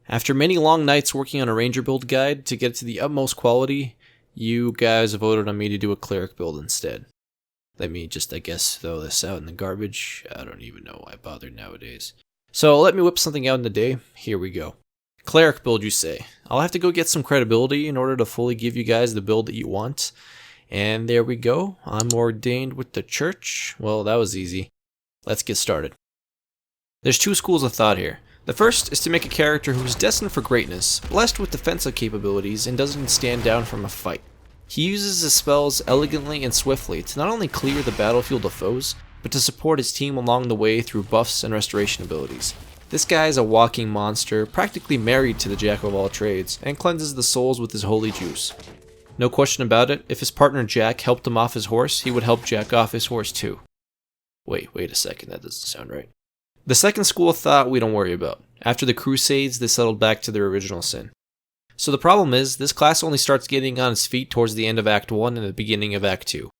After many long nights working on a ranger build guide to get it to the utmost quality, you guys voted on me to do a cleric build instead. Let me just, I guess, throw this out in the garbage. I don't even know why I bothered nowadays. So let me whip something out in the day. Here we go. Cleric build, you say. I'll have to go get some credibility in order to fully give you guys the build that you want. And there we go. I'm ordained with the church. Well, that was easy. Let's get started. There's two schools of thought here. The first is to make a character who is destined for greatness, blessed with defensive capabilities, and doesn't stand down from a fight. He uses his spells elegantly and swiftly to not only clear the battlefield of foes, but to support his team along the way through buffs and restoration abilities. This guy is a walking monster, practically married to the jack of all trades, and cleanses the souls with his holy juice. No question about it, if his partner Jack helped him off his horse, he would help Jack off his horse too. Wait a second, that doesn't sound right. The second school of thought we don't worry about. After the Crusades, they settled back to their original sin. So the problem is, this class only starts getting on its feet towards the end of Act 1 and the beginning of Act 2.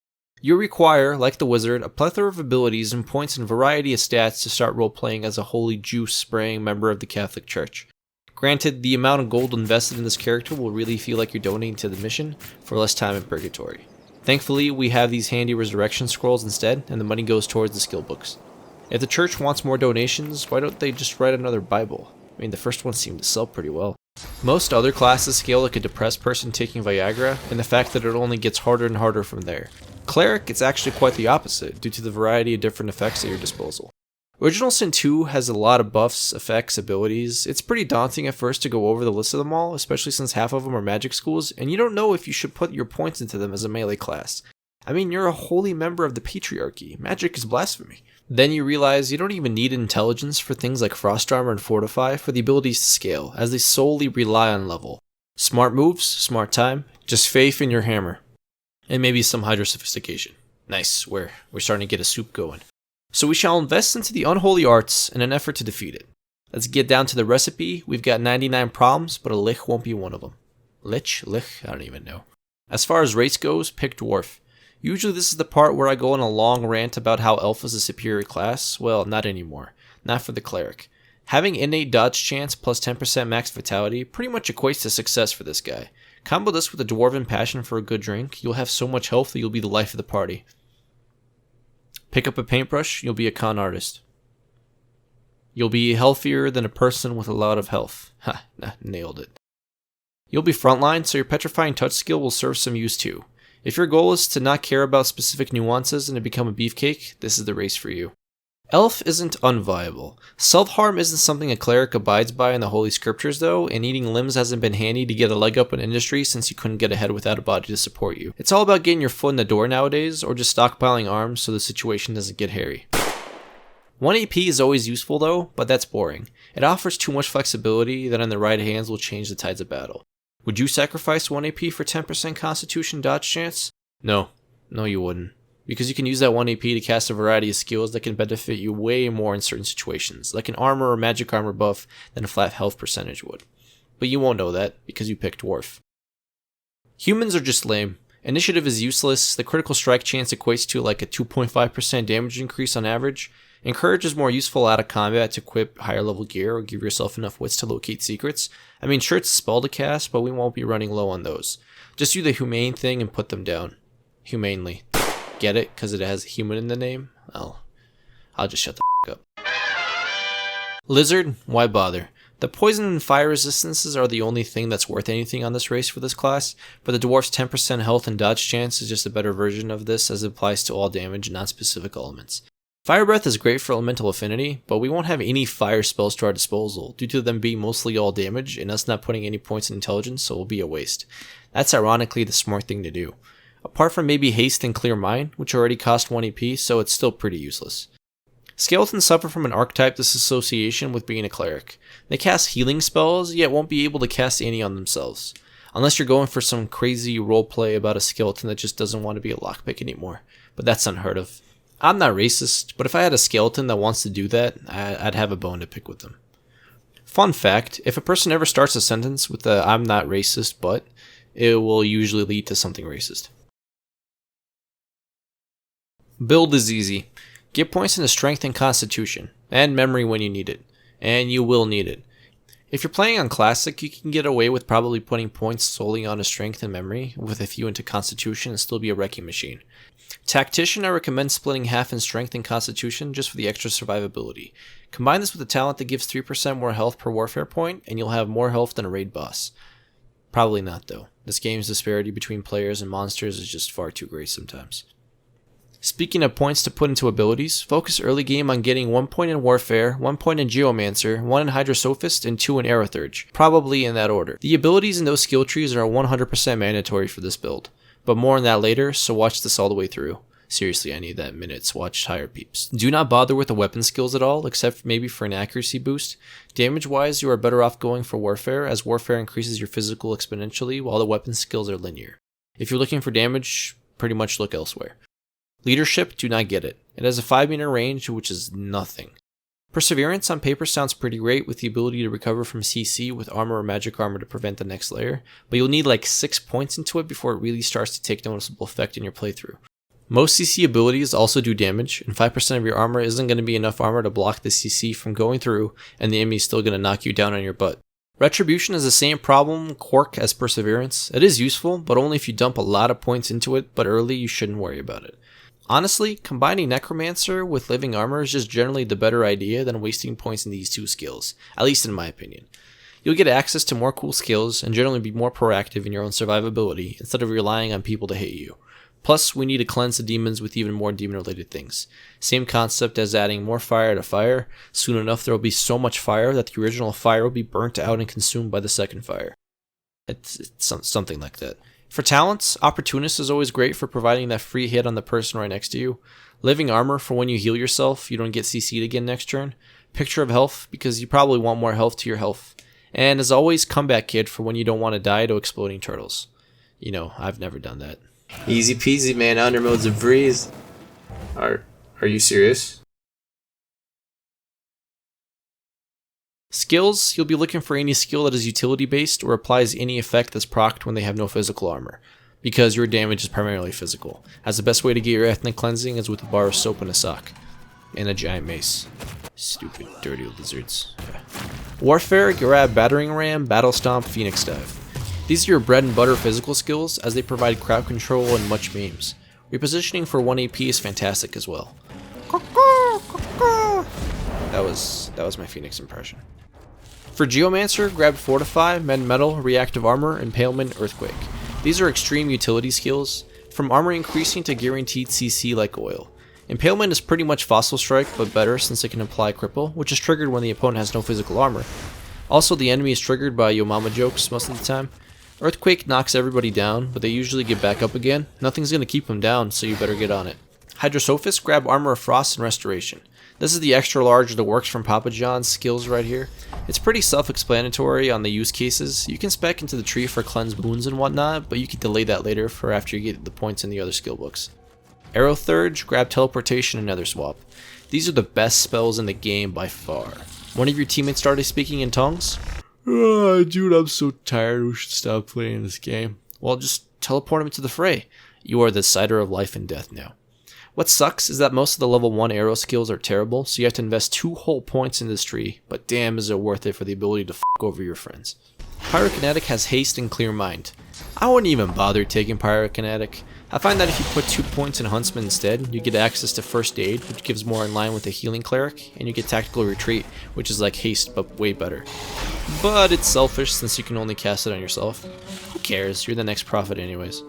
You require, like the wizard, a plethora of abilities and points and variety of stats to start role-playing as a holy juice-spraying member of the Catholic Church. Granted, the amount of gold invested in this character will really feel like you're donating to the mission for less time in purgatory. Thankfully, we have these handy resurrection scrolls instead, and the money goes towards the skill books. If the church wants more donations, why don't they just write another Bible? I mean, the first one seemed to sell pretty well. Most other classes scale like a depressed person taking Viagra, and the fact that it only gets harder and harder from there. Cleric, it's actually quite the opposite, due to the variety of different effects at your disposal. Original Sin 2 has a lot of buffs, effects, abilities. It's pretty daunting at first to go over the list of them all, especially since half of them are magic schools, and you don't know if you should put your points into them as a melee class. I mean, you're a holy member of the Patriarchy. Magic is blasphemy. Then you realize you don't even need intelligence for things like Frost Armor and Fortify for the abilities to scale, as they solely rely on level. Smart moves, smart time, just faith in your hammer. And maybe some Hydra sophistication. Nice, we're starting to get a soup going. So we shall invest into the unholy arts in an effort to defeat it. Let's get down to the recipe. We've got 99 problems, but a lich won't be one of them. Lich? I don't even know. As far as race goes, pick dwarf. Usually this is the part where I go on a long rant about how elf is a superior class. Well, not anymore. Not for the cleric. Having innate dodge chance plus 10% max vitality pretty much equates to success for this guy. Combo this with a dwarven passion for a good drink, you'll have so much health that you'll be the life of the party. Pick up a paintbrush, you'll be a con artist. You'll be healthier than a person with a lot of health. Ha, nailed it. You'll be frontline, so your petrifying touch skill will serve some use too. If your goal is to not care about specific nuances and to become a beefcake, this is the race for you. Elf isn't unviable. Self-harm isn't something a cleric abides by in the Holy Scriptures though, and eating limbs hasn't been handy to get a leg up in industry since you couldn't get ahead without a body to support you. It's all about getting your foot in the door nowadays, or just stockpiling arms so the situation doesn't get hairy. 1 AP is always useful though, but that's boring. It offers too much flexibility that in the right hands will change the tides of battle. Would you sacrifice 1 AP for 10% Constitution dodge chance? No, you wouldn't. Because you can use that 1 AP to cast a variety of skills that can benefit you way more in certain situations, like an armor or magic armor buff than a flat health percentage would. But you won't know that, because you picked dwarf. Humans are just lame. Initiative is useless, the critical strike chance equates to like a 2.5% damage increase on average, and courage is more useful out of combat to equip higher level gear or give yourself enough wits to locate secrets. I mean, sure it's a spell to cast, but we won't be running low on those. Just do the humane thing and put them down. Humanely. Get it? Because it has human in the name? Well, I'll just shut the f*** up. Lizard? Why bother? The poison and fire resistances are the only thing that's worth anything on this race for this class, but the dwarf's 10% health and dodge chance is just a better version of this as it applies to all damage, not specific elements. Fire Breath is great for elemental affinity, but we won't have any fire spells to our disposal due to them being mostly all damage and us not putting any points in intelligence, so it will be a waste. That's ironically the smart thing to do. Apart from maybe Haste and Clear Mind, which already cost 1 AP, so it's still pretty useless. Skeletons suffer from an archetype disassociation with being a cleric. They cast healing spells, yet won't be able to cast any on themselves. Unless you're going for some crazy roleplay about a skeleton that just doesn't want to be a lockpick anymore. But that's unheard of. I'm not racist, but if I had a skeleton that wants to do that, I'd have a bone to pick with them. Fun fact, if a person ever starts a sentence with the "I'm not racist, but," it will usually lead to something racist. Build is easy. Get points into strength and constitution, and memory when you need it. And you will need it. If you're playing on Classic, you can get away with probably putting points solely onto strength and memory, with a few into Constitution and still be a wrecking machine. Tactician, I recommend splitting half in strength and Constitution just for the extra survivability. Combine this with a talent that gives 3% more health per warfare point, and you'll have more health than a raid boss. Probably not though. This game's disparity between players and monsters is just far too great sometimes. Speaking of points to put into abilities, focus early game on getting 1 point in Warfare, 1 point in Geomancer, 1 in Hydrosophist, and 2 in Aerothurge, probably in that order. The abilities in those skill trees are 100% mandatory for this build, but more on that later, so watch this all the way through. Seriously, I need that minutes watched higher peeps. Do not bother with the weapon skills at all, except maybe for an accuracy boost. Damage wise, you are better off going for Warfare, as Warfare increases your physical exponentially while the weapon skills are linear. If you're looking for damage, pretty much look elsewhere. Leadership, do not get it. It has a 5-meter range, which is nothing. Perseverance on paper sounds pretty great with the ability to recover from CC with armor or magic armor to prevent the next layer, but you'll need like 6 points into it before it really starts to take noticeable effect in your playthrough. Most CC abilities also do damage, and 5% of your armor isn't going to be enough armor to block the CC from going through, and the enemy is still going to knock you down on your butt. Retribution has the same problem quirk as Perseverance. It is useful, but only if you dump a lot of points into it, but early you shouldn't worry about it. Honestly, combining Necromancer with Living Armor is just generally the better idea than wasting points in these two skills, at least in my opinion. You'll get access to more cool skills and generally be more proactive in your own survivability instead of relying on people to hate you. Plus, we need to cleanse the demons with even more demon-related things. Same concept as adding more fire to fire. Soon enough there will be so much fire that the original fire will be burnt out and consumed by the second fire. It's something like that. For talents, Opportunist is always great for providing that free hit on the person right next to you. Living Armor for when you heal yourself, you don't get CC'd again next turn. Picture of Health, because you probably want more health to your health. And as always, Comeback Kid for when you don't want to die to exploding turtles. You know, I've never done that. Easy peasy, man. Under mode's a breeze. Are you serious? Skills, you'll be looking for any skill that is utility based or applies any effect that's procced when they have no physical armor, because your damage is primarily physical, as the best way to get your ethnic cleansing is with a bar of soap and a sock. And a giant mace. Stupid, dirty lizards. Okay. Warfare, grab Battering Ram, Battle Stomp, Phoenix Dive. These are your bread and butter physical skills, as they provide crowd control and much memes. Repositioning for 1 AP is fantastic as well. That was my Phoenix impression. For Geomancer, grab Fortify, Mend Metal, Reactive Armor, Impalement, Earthquake. These are extreme utility skills, from armor increasing to guaranteed CC like oil. Impalement is pretty much Fossil Strike, but better since it can apply Cripple, which is triggered when the opponent has no physical armor. Also, the enemy is triggered by Yo Mama jokes most of the time. Earthquake knocks everybody down, but they usually get back up again. Nothing's going to keep them down, so you better get on it. Hydrosophist, grab Armor of Frost and Restoration. This is the extra large that works from Papa John's skills right here. It's pretty self-explanatory on the use cases. You can spec into the tree for cleanse wounds and whatnot, but you can delay that later for after you get the points in the other skill books. Aerothurge, grab Teleportation and Nether Swap. These are the best spells in the game by far. One of your teammates started speaking in tongues? Dude, I'm so tired, we should stop playing this game. Well, just teleport him into the fray. You are the decider of life and death now. What sucks is that most of the level 1 arrow skills are terrible, so you have to invest 2 whole points in this tree, but damn is it worth it for the ability to f*** over your friends. Pyrokinetic has haste and clear mind. I wouldn't even bother taking Pyrokinetic. I find that if you put 2 points in Huntsman instead, you get access to First Aid, which gives more in line with the Healing Cleric, and you get Tactical Retreat, which is like haste but way better. But it's selfish since you can only cast it on yourself. Who cares, you're the next prophet anyways.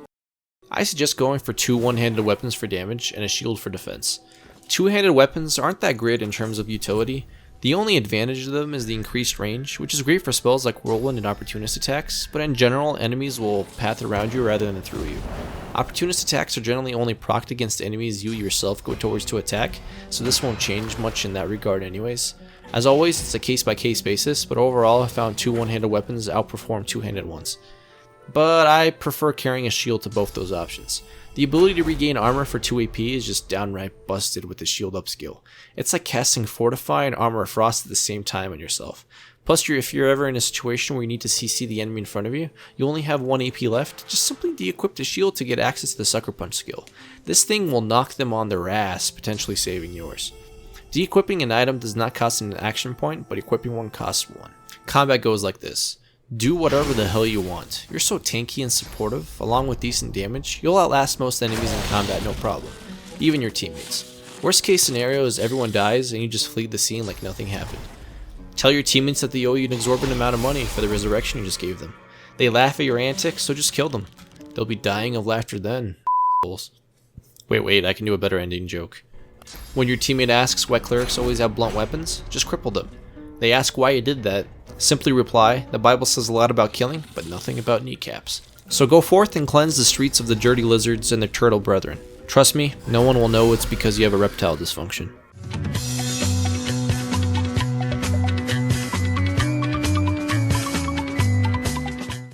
I suggest going for 2 one-handed weapons for damage and a shield for defense. Two-handed weapons aren't that great in terms of utility. The only advantage of them is the increased range, which is great for spells like Whirlwind and Opportunist attacks, but in general, enemies will path around you rather than through you. Opportunist attacks are generally only procced against enemies you yourself go towards to attack, so this won't change much in that regard anyways. As always, it's a case-by-case basis, but overall I found 2 one-handed weapons outperform 2-handed ones. But I prefer carrying a shield to both those options. The ability to regain armor for 2 AP is just downright busted with the shield up skill. It's like casting Fortify and Armor of Frost at the same time on yourself. Plus, if you're ever in a situation where you need to CC the enemy in front of you, you only have 1 AP left, just simply de-equip the shield to get access to the Sucker Punch skill. This thing will knock them on their ass, potentially saving yours. De-equipping an item does not cost an action point, but equipping one costs 1. Combat goes like this. Do whatever the hell you want. You're so tanky and supportive, along with decent damage, you'll outlast most enemies in combat no problem, even your teammates. Worst case scenario is everyone dies and you just flee the scene like nothing happened. Tell your teammates that they owe you an exorbitant amount of money for the resurrection you just gave them. They laugh at your antics, so just kill them. They'll be dying of laughter then. Wait, I can do a better ending joke. When your teammate asks why clerics always have blunt weapons, just cripple them. They ask why you did that. Simply reply, the Bible says a lot about killing, but nothing about kneecaps. So go forth and cleanse the streets of the dirty lizards and their turtle brethren. Trust me, no one will know it's because you have a reptile dysfunction.